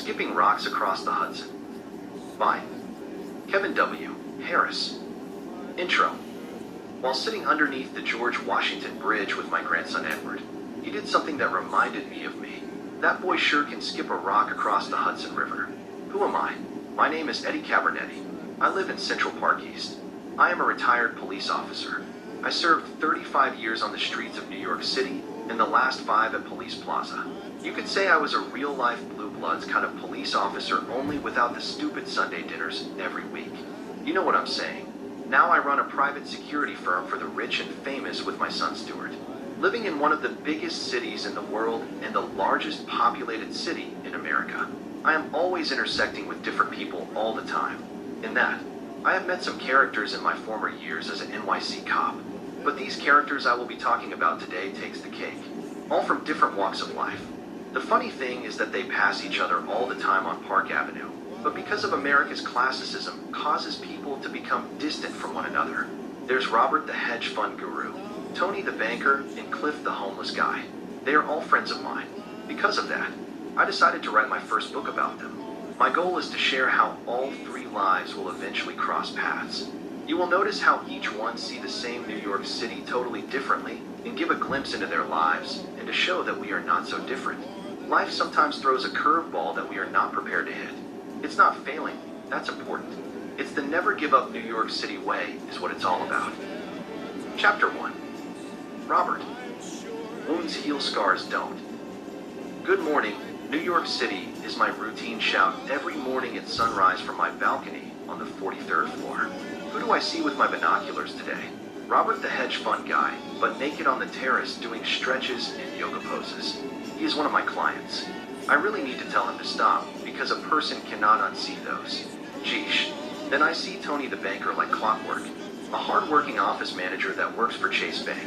Skipping Rocks Across the Hudson by Kevin W. Harris. Intro. While sitting underneath the George Washington Bridge with my grandson Edward, he did something that reminded me of me. That boy sure can skip a rock across the Hudson River. Who am I? My name is Eddie Cabernetti. I live in Central Park East. I am a retired police officer. I served 35 years on the streets of New York City and the last 5 at Police Plaza. You could say I was a real-life Blue Bloods kind of police officer, only without the stupid Sunday dinners every week. You know what I'm saying. Now I run a private security firm for the rich and famous with my son Stuart. Living in one of the biggest cities in the world and the largest populated city in America, I am always intersecting with different people all the time. In that, I have met some characters in my former years as an NYC cop. But these characters I will be talking about today takes the cake, all from different walks of life. The funny thing is that they pass each other all the time on Park Avenue, but because of America's classicism, causes people to become distant from one another. There's Robert the hedge fund guru, Tony the banker, and Cliff the homeless guy. They are all friends of mine. Because of that, I decided to write my first book about them. My goal is to share how all 3 lives will eventually cross paths. You will notice how each one see the same New York City totally differently and give a glimpse into their lives and to show that we are not so different. Life sometimes throws a curveball that we are not prepared to hit. It's not failing, that's important. It's the never give up New York City way is what it's all about. Chapter 1. Robert. Wounds heal, scars don't. Good morning, New York City is my routine shout every morning at sunrise from my balcony on the 43rd floor. Who do I see with my binoculars today? Robert the hedge fund guy, but naked on the terrace doing stretches and yoga poses. He is one of my clients. I really need to tell him to stop, because a person cannot unsee those. Geesh. Then I see Tony the banker like clockwork, a hard-working office manager that works for Chase Bank.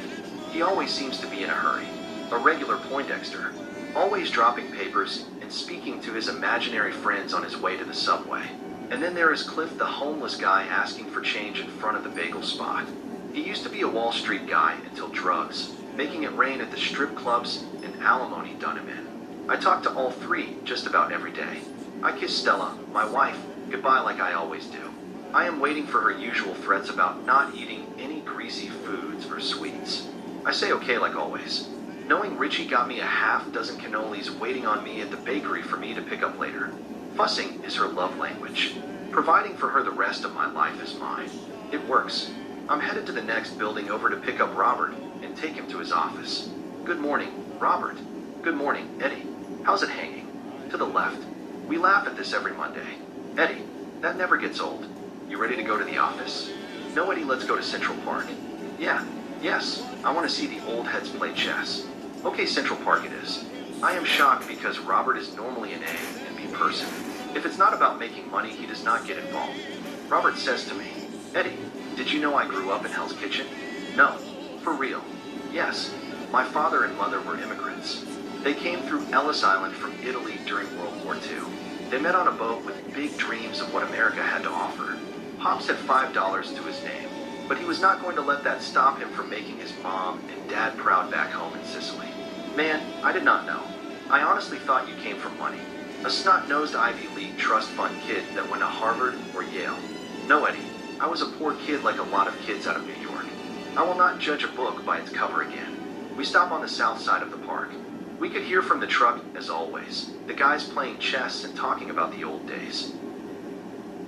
He always seems to be in a hurry, a regular Poindexter, always dropping papers and speaking to his imaginary friends on his way to the subway. And then there is Cliff the homeless guy asking for change in front of the bagel spot. He used to be a Wall Street guy until drugs, making it rain at the strip clubs, and alimony done him in. I talk to all 3 just about every day. I kiss Stella, my wife, goodbye like I always do. I am waiting for her usual threats about not eating any greasy foods or sweets. I say okay like always, knowing Richie got me a half-dozen cannolis waiting on me at the bakery for me to pick up later. Fussing is her love language. Providing for her the rest of my life is mine. It works. I'm headed to the next building over to pick up Robert and take him to his office. Good morning, Robert. Good morning, Eddie. How's it hanging? To the left. We laugh at this every Monday. Eddie, that never gets old. You ready to go to the office? No, Eddie, let's go to Central Park. Yeah, yes, I want to see the old heads play chess. Okay, Central Park it is. I am shocked because Robert is normally an A and B person. If it's not about making money, he does not get involved. Robert says to me, Eddie, did you know I grew up in Hell's Kitchen? No, for real. Yes, my father and mother were immigrants. They came through Ellis Island from Italy during World War II. They met on a boat with big dreams of what America had to offer. Pops had $5 to his name, but he was not going to let that stop him from making his mom and dad proud back home in Sicily. Man, I did not know. I honestly thought you came from money. A snot-nosed Ivy League trust fund kid that went to Harvard or Yale. No, Eddie, I was a poor kid like a lot of kids out of New York. I will not judge a book by its cover again. We stop on the south side of the park. We could hear from the truck, as always, the guys playing chess and talking about the old days.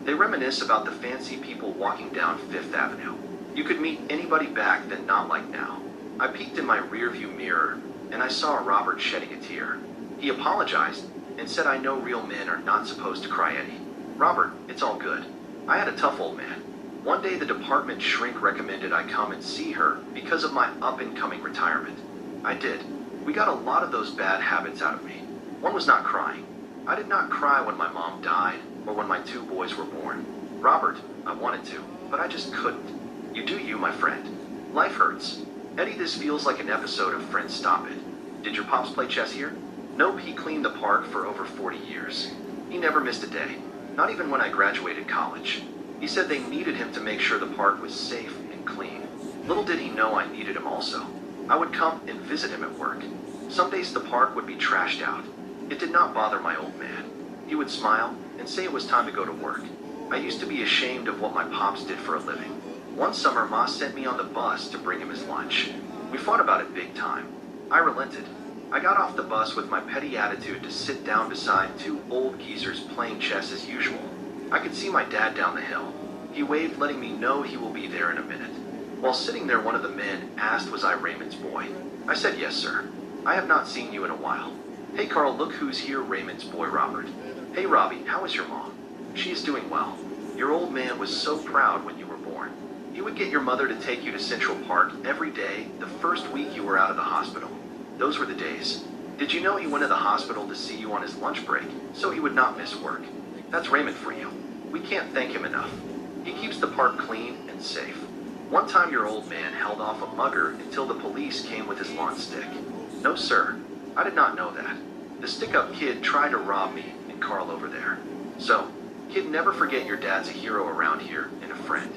They reminisce about the fancy people walking down 5th Avenue. You could meet anybody back then, not like now. I peeked in my rearview mirror, and I saw Robert shedding a tear. He apologized and said I know real men are not supposed to cry, Eddie. Robert, it's all good. I had a tough old man. One day the department shrink recommended I come and see her because of my up-and-coming retirement. I did. We got a lot of those bad habits out of me. One was not crying. I did not cry when my mom died or when my 2 boys were born. Robert, I wanted to, but I just couldn't. You do you, my friend. Life hurts. Eddie, this feels like an episode of Friends Stop It. Did your pops play chess here? Nope, he cleaned the park for over 40 years. He never missed a day, not even when I graduated college. He said they needed him to make sure the park was safe and clean. Little did he know I needed him also. I would come and visit him at work. Some days the park would be trashed out. It did not bother my old man. He would smile and say it was time to go to work. I used to be ashamed of what my pops did for a living. One summer, Ma sent me on the bus to bring him his lunch. We fought about it big time. I relented. I got off the bus with my petty attitude to sit down beside two old geezers playing chess as usual. I could see my dad down the hill. He waved, letting me know he will be there in a minute. While sitting there, one of the men asked was I Raymond's boy. I said, yes, sir. I have not seen you in a while. Hey, Carl, look who's here, Raymond's boy, Robert. Hey, Robbie, how is your mom? She is doing well. Your old man was so proud when you were born. He would get your mother to take you to Central Park every day the first week you were out of the hospital. Those were the days. Did you know he went to the hospital to see you on his lunch break, so he would not miss work? That's Raymond for you. We can't thank him enough. He keeps the park clean and safe. One time your old man held off a mugger until the police came with his lawn stick. No, sir. I did not know that. The stick-up kid tried to rob me and Carl over there. So, kid, never forget your dad's a hero around here and a friend.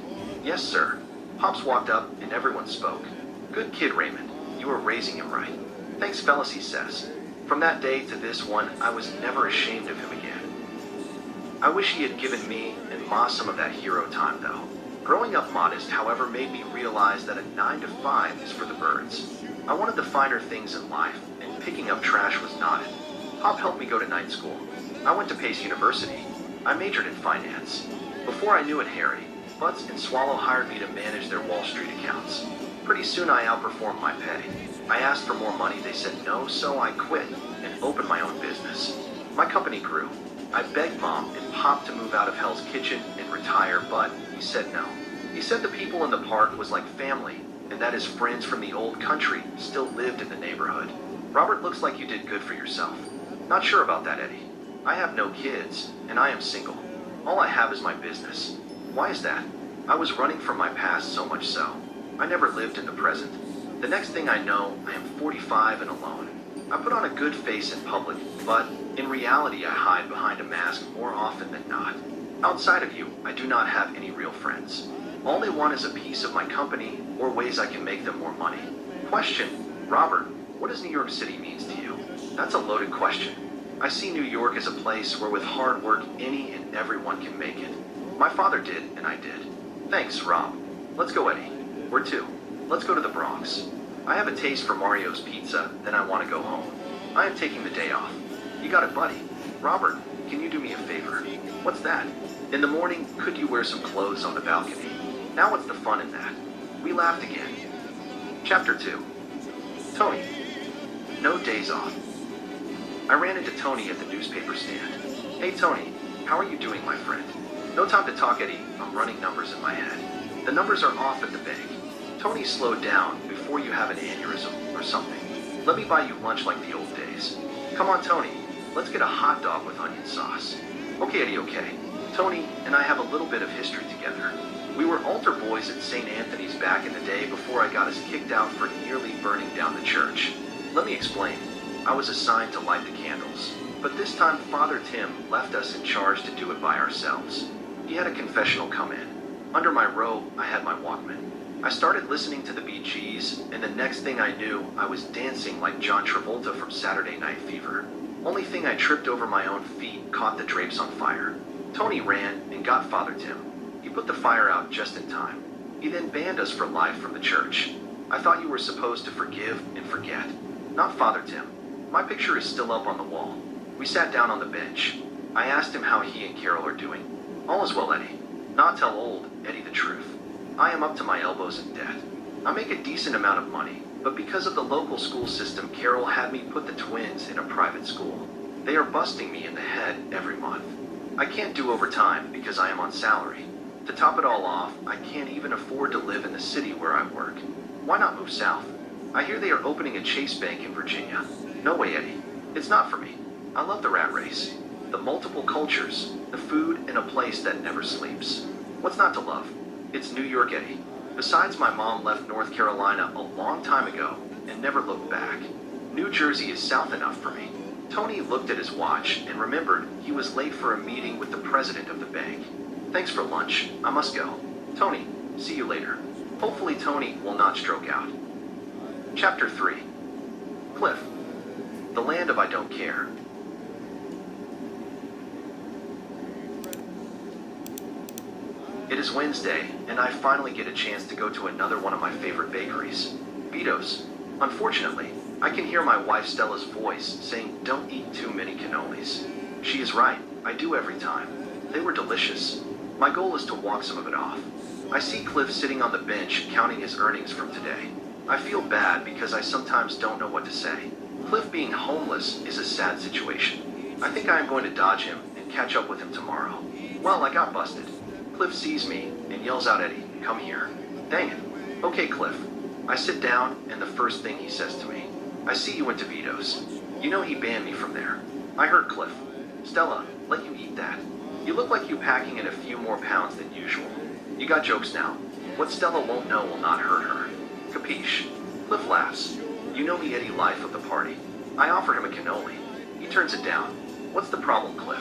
Yes, sir. Pops walked up and everyone spoke. Good kid, Raymond. You were raising him right. Thanks, fellas, he says. From that day to this one, I was never ashamed of him again. I wish he had given me and Ma some of that hero time, though. Growing up modest, however, made me realize that a 9 to 5 is for the birds. I wanted the finer things in life, and picking up trash was not it. Pop helped me go to night school. I went to Pace University. I majored in finance. Before I knew it, Harry, Butts and Swallow hired me to manage their Wall Street accounts. Pretty soon I outperformed my pay. I asked for more money, they said no, so I quit and opened my own business. My company grew. I begged Mom and Pop to move out of Hell's Kitchen and retire, but he said no. He said the people in the park was like family, and that his friends from the old country still lived in the neighborhood. Robert, looks like you did good for yourself. Not sure about that, Eddie. I have no kids, and I am single. All I have is my business. Why is that? I was running from my past, so much so. I never lived in the present. The next thing I know, I am 45 and alone. I put on a good face in public, but in reality I hide behind a mask more often than not. Outside of you, I do not have any real friends. All they want is a piece of my company or ways I can make them more money. Question, Robert, what does New York City means to you? That's a loaded question. I see New York as a place where with hard work any and everyone can make it. My father did, and I did. Thanks, Rob. Let's go, Eddie. Where to? Let's go to the Bronx. I have a taste for Mario's pizza, then I want to go home. I am taking the day off. You got it, buddy. Robert, can you do me a favor? What's that? In the morning, could you wear some clothes on the balcony? Now what's the fun in that? We laughed again. Chapter 2. Tony. No days off. I ran into Tony at the newspaper stand. Hey Tony, how are you doing, my friend? No time to talk, Eddie. I'm running numbers in my head. The numbers are off at the bank. Tony, slow down before you have an aneurysm or something. Let me buy you lunch like the old days. Come on, Tony. Let's get a hot dog with onion sauce. Okay, Eddie, okay. Tony and I have a little bit of history together. We were altar boys at St. Anthony's back in the day before I got us kicked out for nearly burning down the church. Let me explain. I was assigned to light the candles, but this time Father Tim left us in charge to do it by ourselves. He had a confessional come in. Under my robe, I had my Walkman. I started listening to the Bee Gees, and the next thing I knew, I was dancing like John Travolta from Saturday Night Fever. Only thing, I tripped over my own feet, caught the drapes on fire. Tony ran and got Father Tim. He put the fire out just in time. He then banned us for life from the church. I thought you were supposed to forgive and forget. Not Father Tim. My picture is still up on the wall. We sat down on the bench. I asked him how he and Carol are doing. All is well, Eddie. Not tell old Eddie the truth. I am up to my elbows in debt. I make a decent amount of money, but because of the local school system, Carol had me put the twins in a private school. They are busting me in the head every month. I can't do overtime because I am on salary. To top it all off, I can't even afford to live in the city where I work. Why not move south? I hear they are opening a Chase Bank in Virginia. No way, Eddie. It's not for me. I love the rat race. The multiple cultures, the food, and a place that never sleeps. What's not to love? It's New York, Eddie. Besides, my mom left North Carolina a long time ago and never looked back. New Jersey is south enough for me. Tony looked at his watch and remembered he was late for a meeting with the president of the bank. Thanks for lunch. I must go. Tony, see you later. Hopefully Tony will not stroke out. Chapter 3. Cliff. The land of I don't care. is Wednesday, and I finally get a chance to go to another one of my favorite bakeries, Vito's. Unfortunately, I can hear my wife Stella's voice saying, "Don't eat too many cannolis." She is right, I do every time. They were delicious. My goal is to walk some of it off. I see Cliff sitting on the bench counting his earnings from today. I feel bad because I sometimes don't know what to say. Cliff being homeless is a sad situation. I think I am going to dodge him and catch up with him tomorrow. Well, I got busted. Cliff sees me and yells out, "Eddie, come here." Dang it. Okay, Cliff. I sit down and the first thing he says to me, "I see you went to Vito's. You know he banned me from there." I heard Cliff. "Stella, let you eat that. You look like you packing in a few more pounds than usual. You got jokes now. What Stella won't know will not hurt her. Capiche?" Cliff laughs. "You know the Eddie life of the party." I offer him a cannoli. He turns it down. "What's the problem, Cliff?"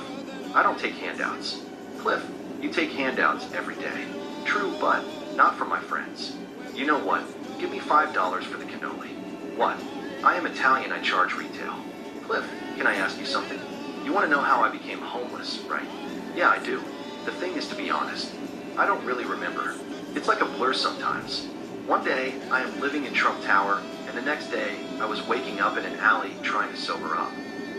"I don't take handouts." "Cliff, you take handouts every day." "True, but not from my friends." "You know what? Give me $5 for the cannoli." "What?" "I am Italian, I charge retail." "Cliff, can I ask you something? You want to know how I became homeless, right?" "Yeah, I do. The thing is, to be honest, I don't really remember. It's like a blur sometimes. One day, I am living in Trump Tower, and the next day, I was waking up in an alley trying to sober up.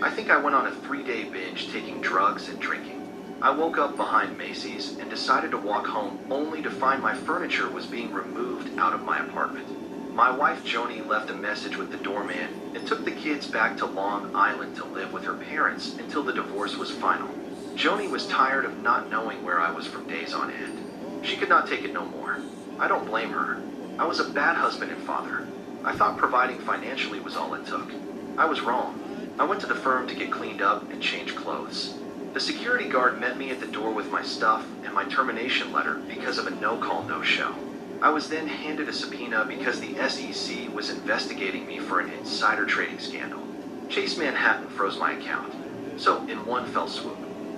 I think I went on a 3-day binge taking drugs and drinking. I woke up behind Macy's and decided to walk home only to find my furniture was being removed out of my apartment. My wife Joni left a message with the doorman and took the kids back to Long Island to live with her parents until the divorce was final. Joni was tired of not knowing where I was from days on end. She could not take it no more. I don't blame her. I was a bad husband and father. I thought providing financially was all it took. I was wrong. I went to the firm to get cleaned up and change clothes. The security guard met me at the door with my stuff and my termination letter because of a no-call, no-show. I was then handed a subpoena because the SEC was investigating me for an insider trading scandal. Chase Manhattan froze my account. So, in one fell swoop,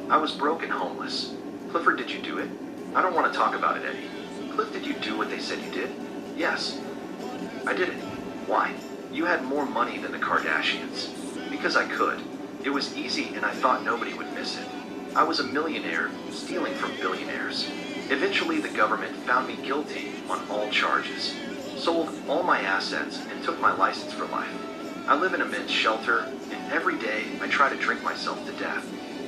I was broke and homeless. Clifford, did you do it? I don't want to talk about it, Eddie. Cliff, did you do what they said you did? Yes. I did it. Why? You had more money than the Kardashians. Because I could. It was easy and I thought nobody would miss it. I was a millionaire, stealing from billionaires. Eventually the government found me guilty on all charges, sold all my assets, and took my license for life. I live in a men's shelter, and every day I try to drink myself to death.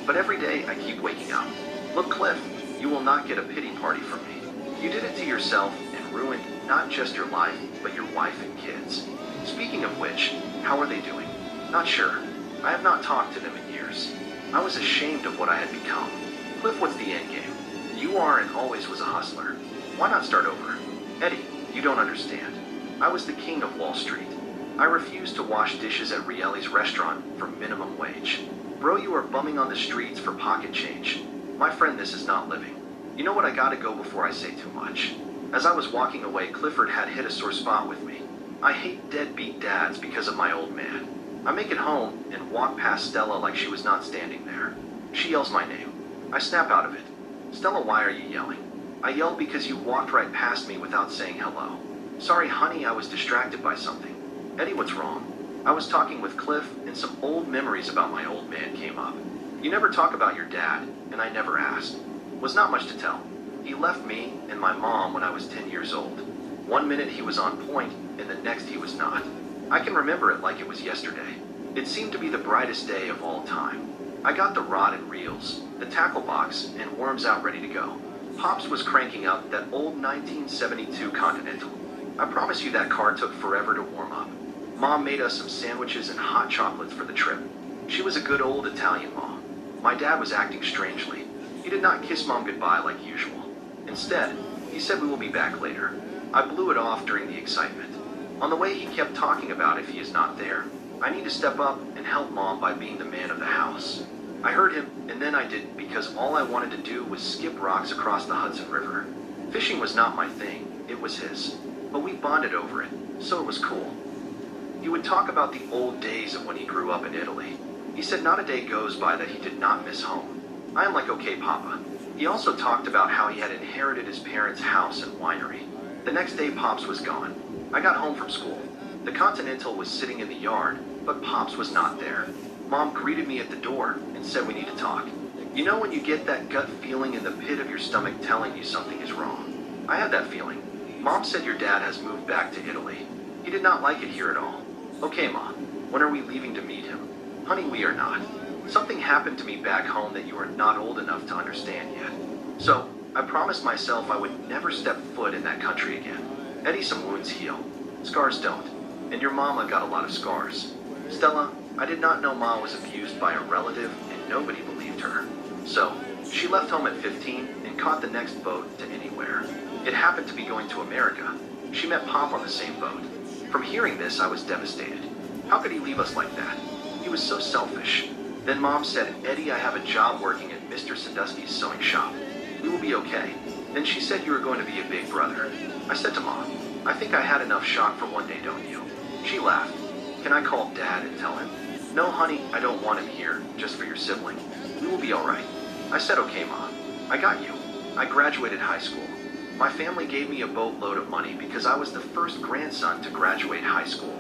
But every day I keep waking up. Look, Cliff, you will not get a pity party from me. You did it to yourself and ruined not just your life, but your wife and kids. Speaking of which, how are they doing? Not sure. I have not talked to them in years. I was ashamed of what I had become. Cliff, what's the end game? You are and always was a hustler. Why not start over? Eddie, you don't understand. I was the king of Wall Street. I refused to wash dishes at Rielli's restaurant for minimum wage. Bro, you are bumming on the streets for pocket change. My friend, this is not living. You know what, I gotta go before I say too much. As I was walking away, Clifford had hit a sore spot with me. I hate deadbeat dads because of my old man. I make it home and walk past Stella like she was not standing there. She yells my name. I snap out of it. "Stella, why are you yelling?" "I yelled because you walked right past me without saying hello." "Sorry, honey, I was distracted by something." "Eddie, what's wrong?" "I was talking with Cliff and some old memories about my old man came up. You never talk about your dad, and I never asked. Was not much to tell. He left me and my mom when I was 10 years old. One minute he was on point, and the next he was not. I can remember it like it was yesterday. It seemed to be the brightest day of all time. I got the rod and reels, the tackle box, and worms out ready to go. Pops was cranking up that old 1972 Continental. I promise you that car took forever to warm up. Mom made us some sandwiches and hot chocolates for the trip. She was a good old Italian mom. My dad was acting strangely. He did not kiss Mom goodbye like usual. Instead, he said we will be back later. I blew it off during the excitement. On the way, he kept talking about if he is not there. I need to step up and help Mom by being the man of the house. I heard him, and then I didn't because all I wanted to do was skip rocks across the Hudson River. Fishing was not my thing, it was his. But we bonded over it, so it was cool. He would talk about the old days of when he grew up in Italy. He said not a day goes by that he did not miss home. I am like, okay, Papa. He also talked about how he had inherited his parents' house and winery. The next day, Pops was gone. I got home from school. The Continental was sitting in the yard, but Pops was not there. Mom greeted me at the door and said we need to talk. You know when you get that gut feeling in the pit of your stomach telling you something is wrong? I had that feeling. Mom said your dad has moved back to Italy. He did not like it here at all. Okay, Mom, when are we leaving to meet him? Honey, we are not. Something happened to me back home that you are not old enough to understand yet. So, I promised myself I would never step foot in that country again. Eddie, some wounds heal. Scars don't. And your mama got a lot of scars. Stella, I did not know Ma was abused by a relative and nobody believed her. So, she left home at 15 and caught the next boat to anywhere. It happened to be going to America. She met Pop on the same boat. From hearing this, I was devastated. How could he leave us like that? He was so selfish. Then Mom said, Eddie, I have a job working at Mr. Sandusky's sewing shop. We will be okay. Then she said you were going to be a big brother. I said to Mom, I think I had enough shock for one day, don't you? She laughed. Can I call Dad and tell him? No, honey, I don't want him here, just for your sibling. We will be alright. I said, okay, Mom. I got you. I graduated high school. My family gave me a boatload of money because I was the first grandson to graduate high school.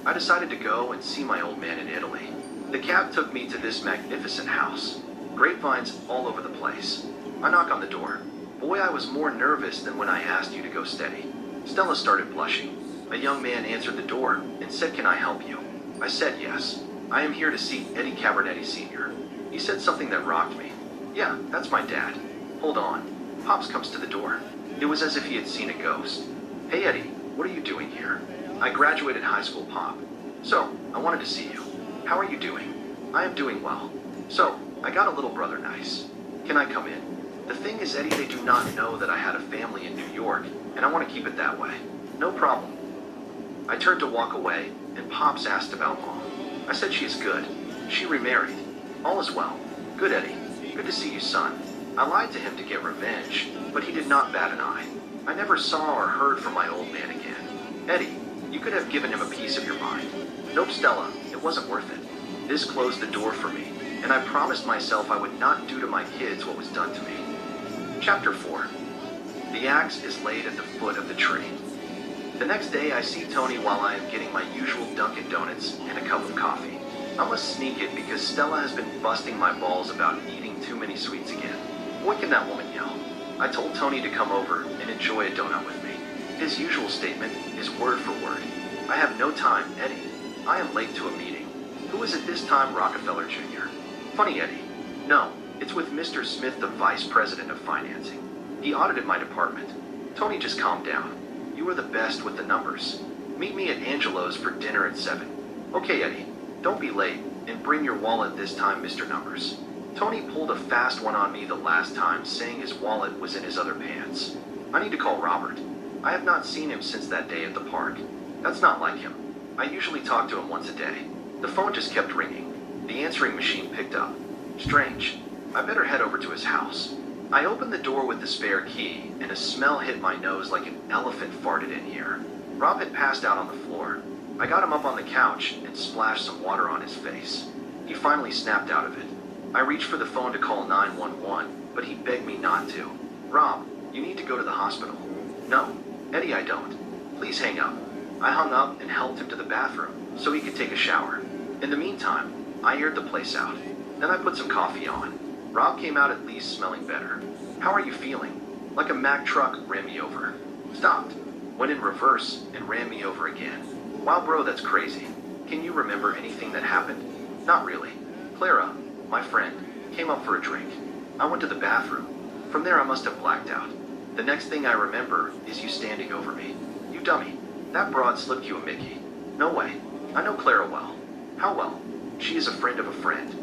I decided to go and see my old man in Italy. The cab took me to this magnificent house. Grapevines all over the place. I knock on the door. Boy, I was more nervous than when I asked you to go steady. Stella started blushing. A young man answered the door and said, can I help you? I said yes. I am here to see Eddie Cabernetti Sr. He said something that rocked me. Yeah, that's my dad. Hold on. Pops comes to the door. It was as if he had seen a ghost. Hey Eddie, what are you doing here? I graduated high school, Pop. So, I wanted to see you. How are you doing? I am doing well. So, I got a little brother nice. Can I come in? The thing is, Eddie, they do not know that I had a family in New York, and I want to keep it that way. No problem. I turned to walk away, and Pops asked about Mom. I said she is good. She remarried. All is well. Good, Eddie. Good to see you, son. I lied to him to get revenge, but he did not bat an eye. I never saw or heard from my old man again. Eddie, you could have given him a piece of your mind. Nope, Stella, it wasn't worth it. This closed the door for me, and I promised myself I would not do to my kids what was done to me. Chapter 4. The axe is laid at the foot of the tree. The next day I see Tony while I am getting my usual Dunkin' Donuts and a cup of coffee. I must sneak it because Stella has been busting my balls about eating too many sweets again. What can that woman yell? I told Tony to come over and enjoy a donut with me. His usual statement is word for word. I have no time, Eddie. I am late to a meeting. Who is it this time, Rockefeller Jr.? Funny, Eddie. No, it's with Mr. Smith, the Vice President of Financing. He audited my department. Tony, just calm down. You are the best with the numbers. Meet me at Angelo's for dinner at 7. Okay, Eddie. Don't be late, and bring your wallet this time, Mr. Numbers. Tony pulled a fast one on me the last time, saying his wallet was in his other pants. I need to call Robert. I have not seen him since that day at the park. That's not like him. I usually talk to him once a day. The phone just kept ringing. The answering machine picked up. Strange. I better head over to his house. I opened the door with the spare key, and a smell hit my nose like an elephant farted in here. Rob had passed out on the floor. I got him up on the couch and splashed some water on his face. He finally snapped out of it. I reached for the phone to call 911, but he begged me not to. Rob, you need to go to the hospital. No, Eddie, I don't. Please hang up. I hung up and helped him to the bathroom so he could take a shower. In the meantime, I aired the place out. Then I put some coffee on. Rob came out at least smelling better. How are you feeling? Like a Mack truck ran me over. Stopped. Went in reverse and ran me over again. Wow, bro, that's crazy. Can you remember anything that happened? Not really. Clara, my friend, came up for a drink. I went to the bathroom. From there I must have blacked out. The next thing I remember is you standing over me. You dummy. That broad slipped you a Mickey. No way. I know Clara well. How well? She is a friend of a friend.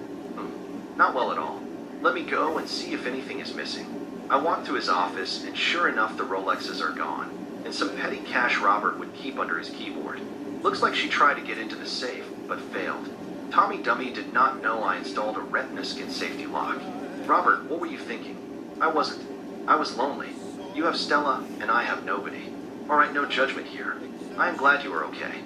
Not well at all. Let me go and see if anything is missing. I walked to his office, and sure enough the Rolexes are gone, and some petty cash Robert would keep under his keyboard. Looks like she tried to get into the safe, but failed. Tommy Dummy did not know I installed a retina skin safety lock. Robert, what were you thinking? I wasn't. I was lonely. You have Stella, and I have nobody. Alright, no judgment here. I am glad you are okay.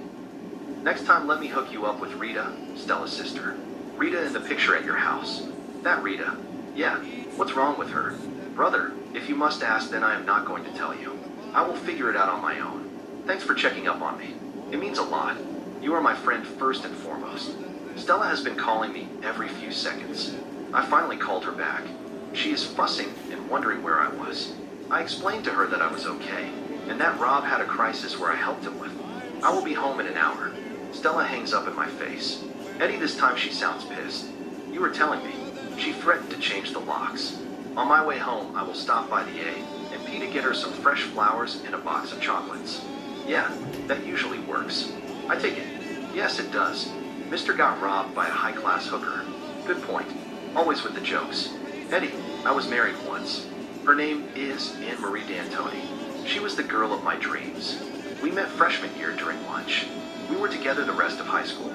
Next time let me hook you up with Rita, Stella's sister. Rita in the picture at your house. That Rita. Yeah, what's wrong with her? Brother, if you must ask, then I am not going to tell you. I will figure it out on my own. Thanks for checking up on me. It means a lot. You are my friend first and foremost. Stella has been calling me every few seconds. I finally called her back. She is fussing and wondering where I was. I explained to her that I was okay, and that Rob had a crisis where I helped him with. I will be home in an hour. Stella hangs up in my face. Eddie, this time she sounds pissed. You were telling me. She threatened to change the locks. On my way home, I will stop by the A and P to get her some fresh flowers and a box of chocolates. Yeah, that usually works. I take it. Yes, it does. Mister got robbed by a high-class hooker. Good point. Always with the jokes. Eddie, I was married once. Her name is Anne-Marie D'Antoni. She was the girl of my dreams. We met freshman year during lunch. We were together the rest of high school.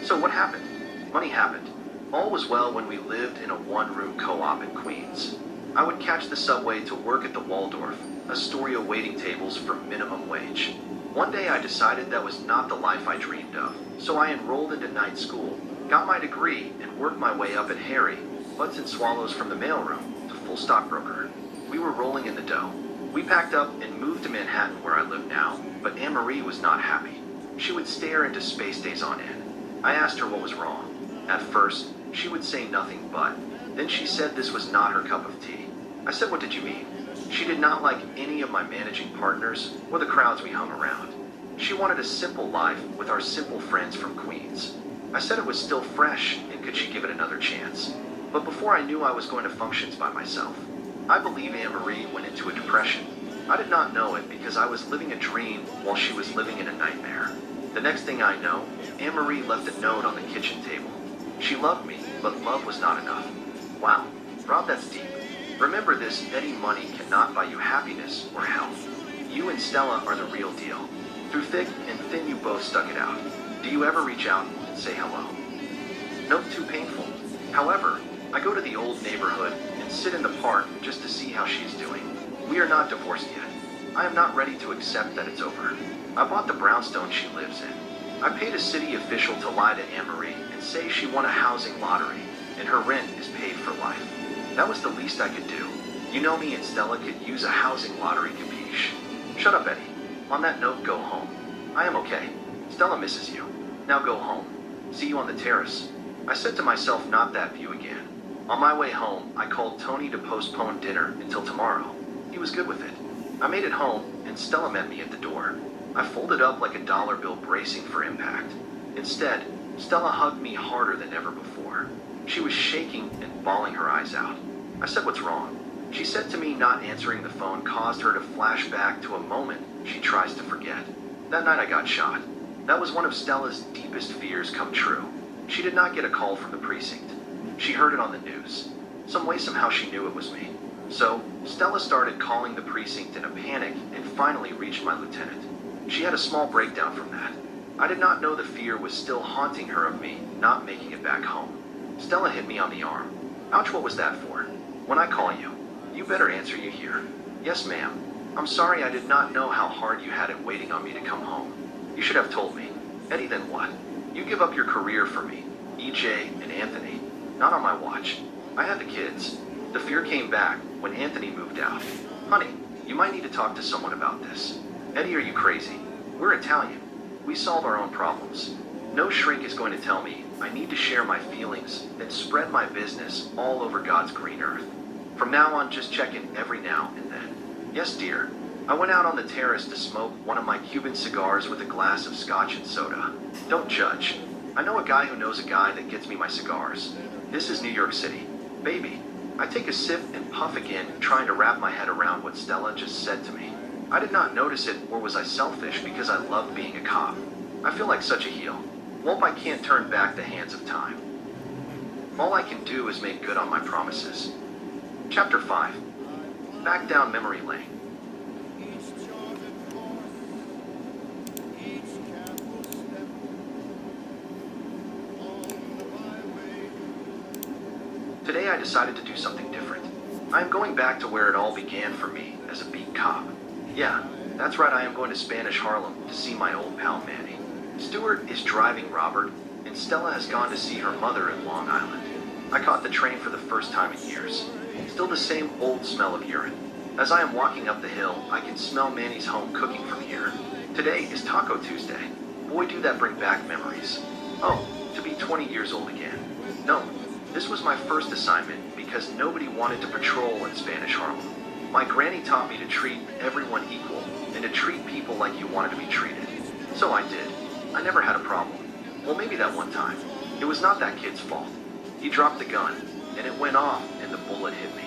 So what happened? Money happened. All was well when we lived in a one-room co-op in Queens. I would catch the subway to work at the Waldorf, Astoria waiting tables for minimum wage. One day I decided that was not the life I dreamed of, so I enrolled into night school, got my degree, and worked my way up at Harry, Hudson Swallows from the mailroom to full stockbroker. We were rolling in the dough. We packed up and moved to Manhattan where I live now, but Anne-Marie was not happy. She would stare into space days on end. I asked her what was wrong. At first, she would say nothing but. Then she said this was not her cup of tea. I said, what did you mean? She did not like any of my managing partners or the crowds we hung around. She wanted a simple life with our simple friends from Queens. I said it was still fresh and could she give it another chance. But before I knew I was going to functions by myself. I believe Anne-Marie went into a depression. I did not know it because I was living a dream while she was living in a nightmare. The next thing I know, Anne-Marie left a note on the kitchen table. She loved me, but love was not enough. Wow, Rob, that's deep. Remember this, Eddie, money cannot buy you happiness or health. You and Stella are the real deal. Through thick and thin, you both stuck it out. Do you ever reach out and say hello? Nope, too painful. However, I go to the old neighborhood and sit in the park just to see how she's doing. We are not divorced yet. I am not ready to accept that it's over. I bought the brownstone she lives in. I paid a city official to lie to Anne-Marie and say she won a housing lottery and her rent is paid for life. That was the least I could do. You know me and Stella could use a housing lottery capiche. Shut up, Eddie. On that note, go home. I am okay. Stella misses you. Now go home. See you on the terrace. I said to myself, not that view again. On my way home, I called Tony to postpone dinner until tomorrow. He was good with it. I made it home, and Stella met me at the door. I folded up like a dollar bill bracing for impact. Instead, Stella hugged me harder than ever before. She was shaking and bawling her eyes out. I said, what's wrong? She said to me not answering the phone caused her to flash back to a moment she tries to forget. That night I got shot. That was one of Stella's deepest fears come true. She did not get a call from the precinct. She heard it on the news. Some way, somehow she knew it was me. So, Stella started calling the precinct in a panic and finally reached my lieutenant. She had a small breakdown from that. I did not know the fear was still haunting her of me not making it back home. Stella hit me on the arm. Ouch, what was that for? When I call you, you better answer, you hear? Yes, ma'am. I'm sorry, I did not know how hard you had it waiting on me to come home. You should have told me. Eddie, then what? You give up your career for me, EJ and Anthony. Not on my watch. I had the kids. The fear came back when Anthony moved out. Honey, you might need to talk to someone about this. Eddie, are you crazy? We're Italian. We solve our own problems. No shrink is going to tell me I need to share my feelings and spread my business all over God's green earth. From now on, just check in every now and then. Yes, dear. I went out on the terrace to smoke one of my Cuban cigars with a glass of scotch and soda. Don't judge. I know a guy who knows a guy that gets me my cigars. This is New York City. Baby. I take a sip and puff again, trying to wrap my head around what Stella just said to me. I did not notice it, or was I selfish because I loved being a cop? I feel like such a heel. Well, I can't turn back the hands of time. All I can do is make good on my promises. Chapter 5. Back down memory lane. Today I decided to do something different. I am going back to where it all began for me as a beat cop. Yeah, that's right, I am going to Spanish Harlem to see my old pal Manny. Stuart is driving Robert, and Stella has gone to see her mother in Long Island. I caught the train for the first time in years. Still the same old smell of urine. As I am walking up the hill, I can smell Manny's home cooking from here. Today is Taco Tuesday. Boy, do that bring back memories. Oh, to be 20 years old again. No, This was my first assignment because nobody wanted to patrol in Spanish Harlem. My granny taught me to treat everyone equal and to treat people like you wanted to be treated. So I did. I never had a problem. Well, maybe that one time. It was not that kid's fault. He dropped the gun, and it went off, and the bullet hit me.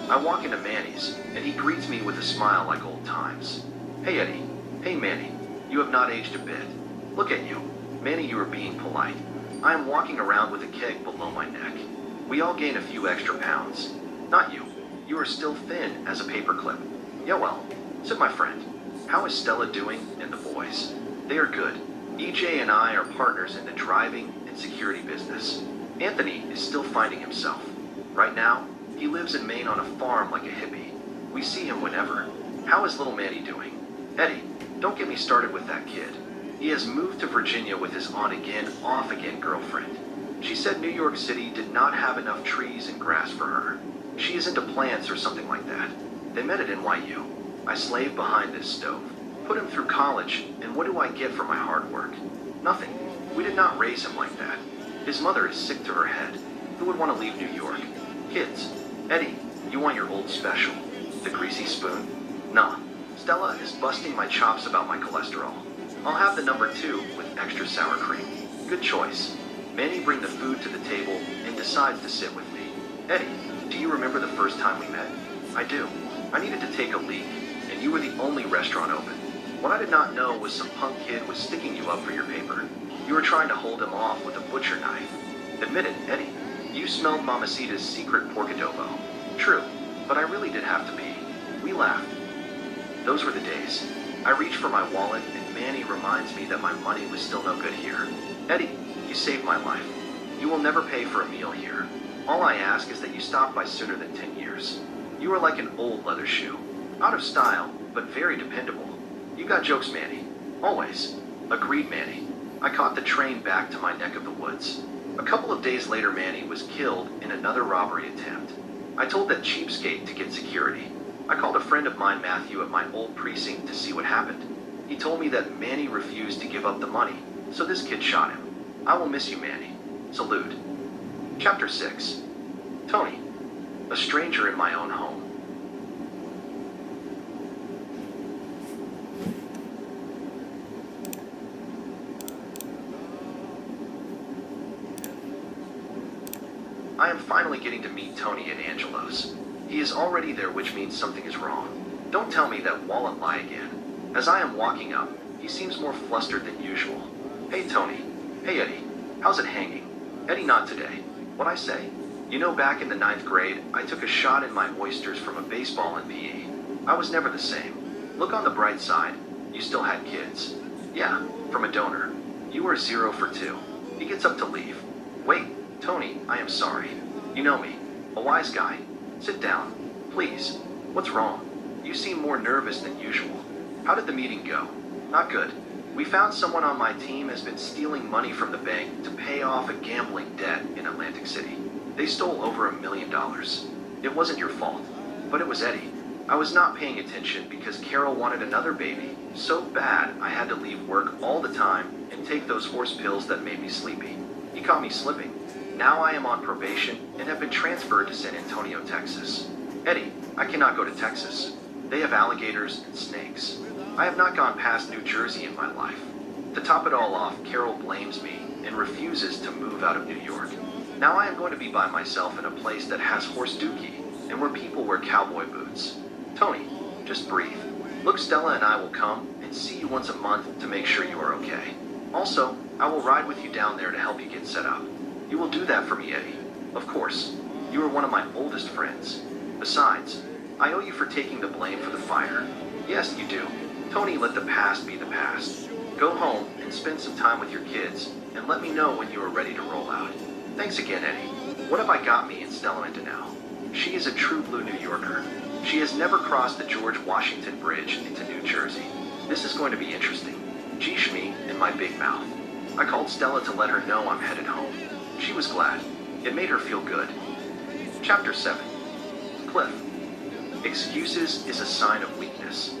I walk into Manny's, and he greets me with a smile like old times. Hey, Eddie. Hey, Manny. You have not aged a bit. Look at you. Manny, you are being polite. I am walking around with a keg below my neck. We all gain a few extra pounds. Not you. You are still thin as a paperclip. Yeah, well, said my friend. How is Stella doing and the boys? They are good. EJ and I are partners in the driving and security business. Anthony is still finding himself. Right now, he lives in Maine on a farm like a hippie. We see him whenever. How is little Manny doing? Eddie, don't get me started with that kid. He has moved to Virginia with his on-again, off-again girlfriend. She said New York City did not have enough trees and grass for her. She is into plants or something like that. They met at NYU. I slaved behind this stove. Put him through college, and what do I get for my hard work? Nothing. We did not raise him like that. His mother is sick to her head. Who would want to leave New York? Kids. Eddie, you want your old special? The greasy spoon? Nah. Stella is busting my chops about my cholesterol. I'll have the number 2 with extra sour cream. Good choice. Manny brings the food to the table and decides to sit with me. Eddie, do you remember the first time we met? I do. I needed to take a leak, and you were the only restaurant open. What I did not know was some punk kid was sticking you up for your paper. You were trying to hold him off with a butcher knife. Admit it, Eddie. You smelled Mamacita's secret pork adobo. True, but I really did have to pee. We laughed. Those were the days. I reach for my wallet, and Manny reminds me that my money was still no good here. Eddie, you saved my life. You will never pay for a meal here. All I ask is that you stop by sooner than 10 years. You are like an old leather shoe. Out of style, but very dependable. You got jokes, Manny. Always. Agreed, Manny. I caught the train back to my neck of the woods. A couple of days later, Manny was killed in another robbery attempt. I told that cheapskate to get security. I called a friend of mine, Matthew, at my old precinct to see what happened. He told me that Manny refused to give up the money, so this kid shot him. I will miss you, Manny. Salute. Chapter 6. Tony. A stranger in my own home. I am finally getting to meet Tony at Angelo's. He is already there, which means something is wrong. Don't tell me that wallet lie again. As I am walking up, he seems more flustered than usual. Hey, Tony. Hey, Eddie. How's it hanging? Eddie, not today. What'd I say? You know, back in the 9th grade, I took a shot in my oysters from a baseball in PE. I was never the same. Look on the bright side. You still had kids. Yeah, from a donor. You were 0 for 2. He gets up to leave. Wait, Tony, I am sorry. You know me. A wise guy. Sit down. Please. What's wrong? You seem more nervous than usual. How did the meeting go? Not good. We found someone on my team has been stealing money from the bank to pay off a gambling debt in Atlantic City. They stole over $1 million. It wasn't your fault, but it was Eddie. I was not paying attention because Carol wanted another baby so bad I had to leave work all the time and take those horse pills that made me sleepy. He caught me slipping. Now I am on probation and have been transferred to San Antonio, Texas. Eddie, I cannot go to Texas. They have alligators and snakes. I have not gone past New Jersey in my life. To top it all off, Carol blames me and refuses to move out of New York. Now I am going to be by myself in a place that has horse dookie and where people wear cowboy boots. Tony, just breathe. Look, Stella and I will come and see you once a month to make sure you are okay. Also, I will ride with you down there to help you get set up. You will do that for me, Eddie. Of course. You are one of my oldest friends. Besides, I owe you for taking the blame for the fire. Yes, you do. Tony, let the past be the past. Go home and spend some time with your kids, and let me know when you are ready to roll out. Thanks again, Eddie. What have I got me and Stella into now? She is a true blue New Yorker. She has never crossed the George Washington Bridge into New Jersey. This is going to be interesting. Geesh me and my big mouth. I called Stella to let her know I'm headed home. She was glad. It made her feel good. Chapter 7. Cliff. Excuses is a sign of weakness.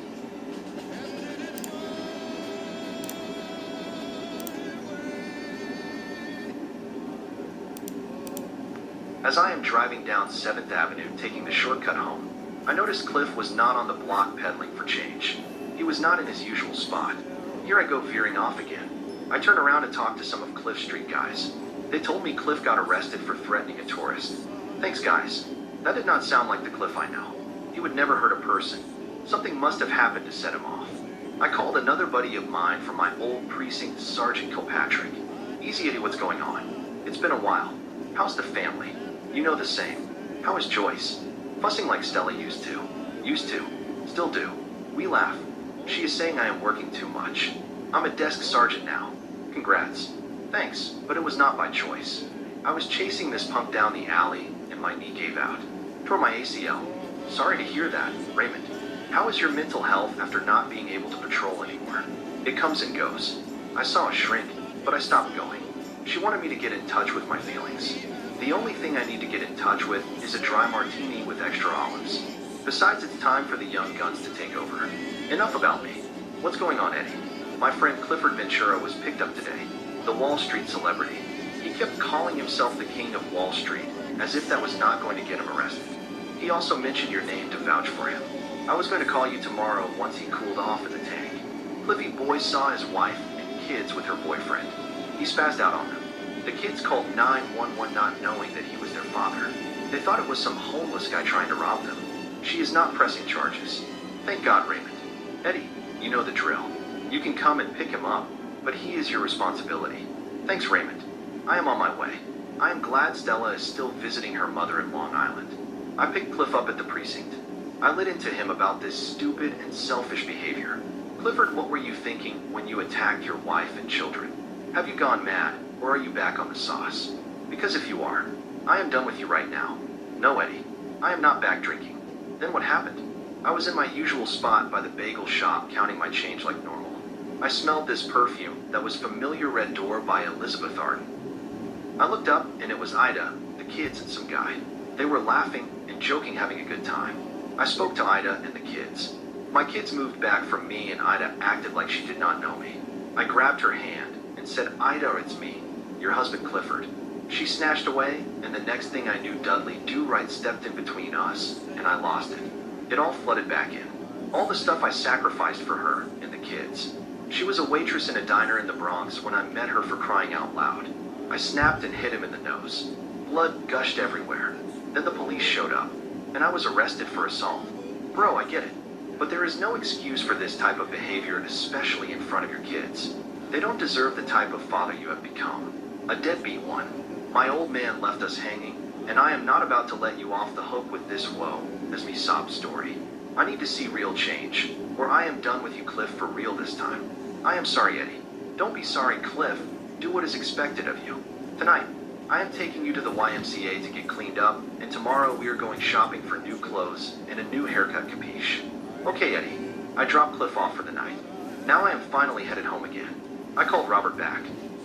As I am driving down 7th Avenue taking the shortcut home, I noticed Cliff was not on the block peddling for change. He was not in his usual spot. Here I go veering off again. I turn around and talk to some of Cliff's street guys. They told me Cliff got arrested for threatening a tourist. Thanks, guys. That did not sound like the Cliff I know. He would never hurt a person. Something must have happened to set him off. I called another buddy of mine from my old precinct, Sergeant Kilpatrick. Easy, Eddie, what's going on? It's been a while. How's the family? You know the same. How is Joyce? Fussing like Stella used to. Used to. Still do. We laugh. She is saying I am working too much. I'm a desk sergeant now. Congrats. Thanks, but it was not by choice. I was chasing this punk down the alley and my knee gave out. Tore my ACL. Sorry to hear that, Raymond. How is your mental health after not being able to patrol anymore? It comes and goes. I saw a shrink, but I stopped going. She wanted me to get in touch with my feelings. The only thing I need to get in touch with is a dry martini with extra olives. Besides, it's time for the young guns to take over. Enough about me. What's going on, Eddie? My friend Clifford Ventura was picked up today. The Wall Street celebrity. He kept calling himself the King of Wall Street, as if that was not going to get him arrested. He also mentioned your name to vouch for him. I was going to call you tomorrow once he cooled off in the tank. Cliffy Boy saw his wife and kids with her boyfriend. He spazzed out on them. The kids called 911 not knowing that he was their father. They thought it was some homeless guy trying to rob them. She is not pressing charges. Thank God, Raymond. Eddie, you know the drill. You can come and pick him up, but he is your responsibility. Thanks, Raymond. I am on my way. I am glad Stella is still visiting her mother in Long Island. I picked Cliff up at the precinct. I lit into him about this stupid and selfish behavior. Clifford, what were you thinking when you attacked your wife and children? Have you gone mad, or are you back on the sauce? Because if you are, I am done with you right now. No, Eddie, I am not back drinking. Then what happened? I was in my usual spot by the bagel shop counting my change like normal. I smelled this perfume that was Familiar Red Door by Elizabeth Arden. I looked up and it was Ida, the kids, and some guy. They were laughing and joking, having a good time. I spoke to Ida and the kids. My kids moved back from me and Ida acted like she did not know me. I grabbed her hand and said, Ida, it's me, your husband Clifford. She snatched away, and the next thing I knew, Dudley Do-Right stepped in between us, and I lost it. It all flooded back in. All the stuff I sacrificed for her and the kids. She was a waitress in a diner in the Bronx when I met her, for crying out loud. I snapped and hit him in the nose. Blood gushed everywhere. Then the police showed up, and I was arrested for assault. Bro, I get it. But there is no excuse for this type of behavior, especially in front of your kids. They don't deserve the type of father you have become. A deadbeat one. My old man left us hanging, and I am not about to let you off the hook with this woe, as me sob story. I need to see real change, or I am done with you, Cliff, for real this time. I am sorry, Eddie. Don't be sorry, Cliff. Do what is expected of you. Tonight, I am taking you to the YMCA to get cleaned up, and tomorrow we are going shopping for new clothes and a new haircut, capiche? Okay, Eddie. I dropped Cliff off for the night. Now I am finally headed home again. I called Robert back.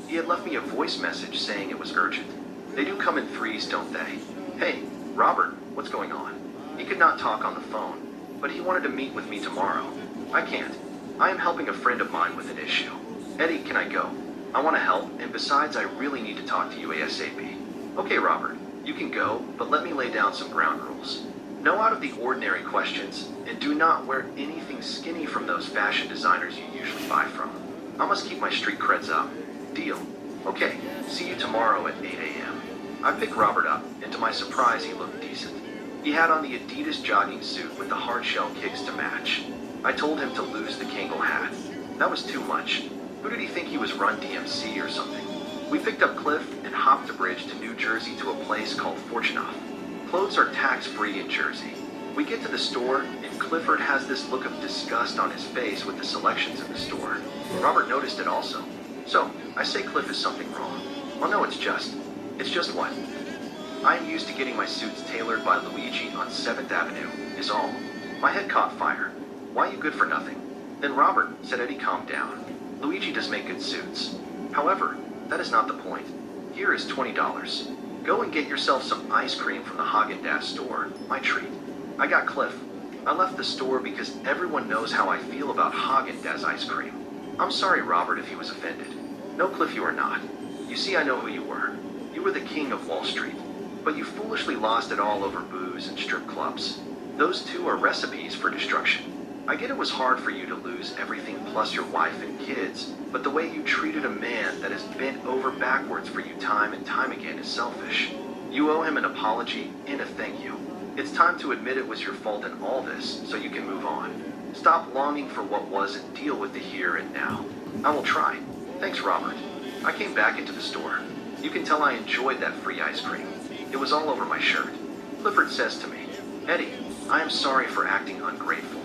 He had left me a voice message saying it was urgent. They do come in threes, don't they? Hey, Robert, what's going on? He could not talk on the phone, but he wanted to meet with me tomorrow. I can't. I am helping a friend of mine with an issue. Eddie, can I go? I want to help, and besides, I really need to talk to you ASAP. Okay, Robert, you can go, but let me lay down some ground rules. No out of the ordinary questions, and do not wear anything skinny from those fashion designers you usually buy from. I must keep my street creds up. Deal. Okay, see you tomorrow at 8 a.m. I picked Robert up, and to my surprise, he looked decent. He had on the Adidas jogging suit with the hard-shell kicks to match. I told him to lose the Kangol hat. That was too much. Who did he think he was, Run DMC or something? We picked up Cliff and hopped the bridge to New Jersey to a place called Fortunoff. Clothes are tax-free in Jersey. We get to the store, and Clifford has this look of disgust on his face with the selections in the store. Robert noticed it also. So, I say Cliff is something wrong. Well, no, it's just what? I am used to getting my suits tailored by Luigi on 7th Avenue, is all. My head caught fire. Why you good for nothing? Then Robert said, Eddie, calm down. Luigi does make good suits. However, that is not the point. Here is $20. Go and get yourself some ice cream from the Haagen-Dazs store, my treat. I got Cliff. I left the store because everyone knows how I feel about Haagen-Dazs ice cream. I'm sorry, Robert, if he was offended. No, Cliff, you are not. You see, I know who you were. You were the King of Wall Street. But you foolishly lost it all over booze and strip clubs. Those two are recipes for destruction. I get it was hard for you to lose everything plus your wife and kids, but the way you treated a man that has bent over backwards for you time and time again is selfish. You owe him an apology and a thank you. It's time to admit it was your fault in all this so you can move on. Stop longing for what was and deal with the here and now. I will try. Thanks, Robert. I came back into the store. You can tell I enjoyed that free ice cream. It was all over my shirt. Clifford says to me, Eddie, I am sorry for acting ungrateful.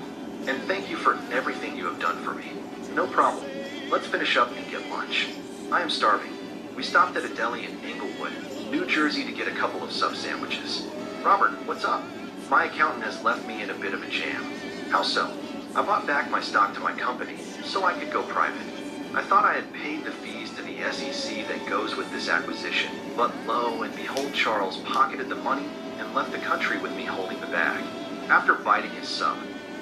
And thank you for everything you have done for me. No problem. Let's finish up and get lunch. I am starving. We stopped at a deli in Englewood, New Jersey to get a couple of sub sandwiches. Robert, what's up? My accountant has left me in a bit of a jam. How so? I bought back my stock to my company so I could go private. I thought I had paid the fees to the SEC that goes with this acquisition, but lo and behold, Charles pocketed the money and left the country with me holding the bag. After biting his sub,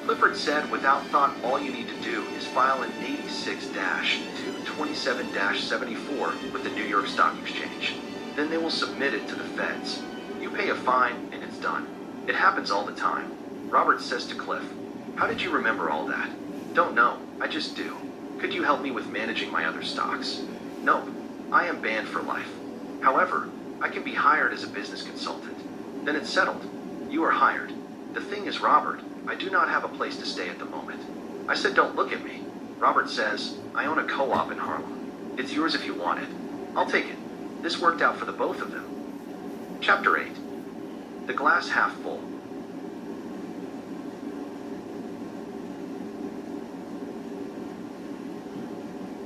Clifford said without thought all you need to do is file an 86-227-74 with the New York Stock Exchange. Then they will submit it to the feds. You pay a fine and it's done. It happens all the time. Robert says to Cliff, how did you remember all that? Don't know, I just do. Could you help me with managing my other stocks? Nope, I am banned for life. However, I can be hired as a business consultant. Then it's settled. You are hired. The thing is, Robert, I do not have a place to stay at the moment. I said, don't look at me. Robert says, I own a co-op in Harlem. It's yours if you want it. I'll take it. This worked out for the both of them. Chapter 8. The glass half full.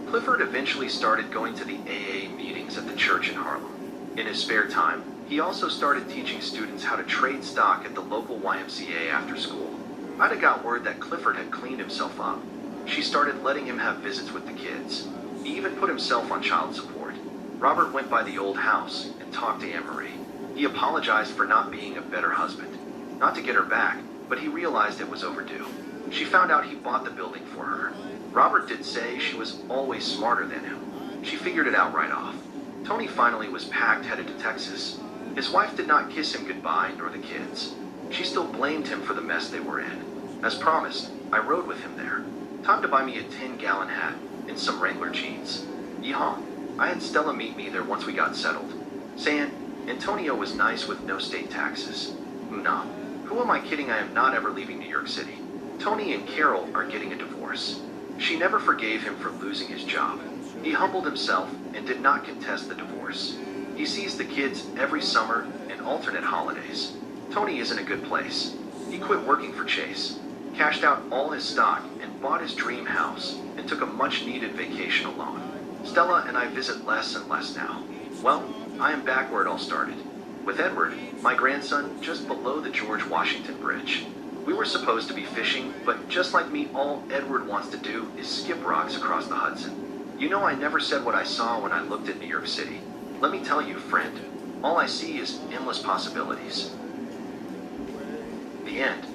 Clifford eventually started going to the AA meetings at the church in Harlem. In his spare time, he also started teaching students how to trade stock at the local YMCA after school. Ida got word that Clifford had cleaned himself up. She started letting him have visits with the kids. He even put himself on child support. Robert went by the old house and talked to Anne-Marie. He apologized for not being a better husband. Not to get her back, but he realized it was overdue. She found out he bought the building for her. Robert did say she was always smarter than him. She figured it out right off. Tony finally was packed, headed to Texas. His wife did not kiss him goodbye, nor the kids. She still blamed him for the mess they were in. As promised, I rode with him there. Time to buy me a 10-gallon hat and some Wrangler jeans. Yeehaw. I had Stella meet me there once we got settled, saying Antonio was nice with no state taxes. Nah, who am I kidding? I am not ever leaving New York City. Tony and Carol are getting a divorce. She never forgave him for losing his job. He humbled himself and did not contest the divorce. He sees the kids every summer and alternate holidays. Tony is in a good place. He quit working for Chase, cashed out all his stock and bought his dream house and took a much-needed vacation alone. Stella and I visit less and less now. Well, I am back where it all started, with Edward, my grandson, just below the George Washington Bridge. We were supposed to be fishing, but just like me, all Edward wants to do is skip rocks across the Hudson. You know, I never said what I saw when I looked at New York City. Let me tell you, friend, all I see is endless possibilities. The end.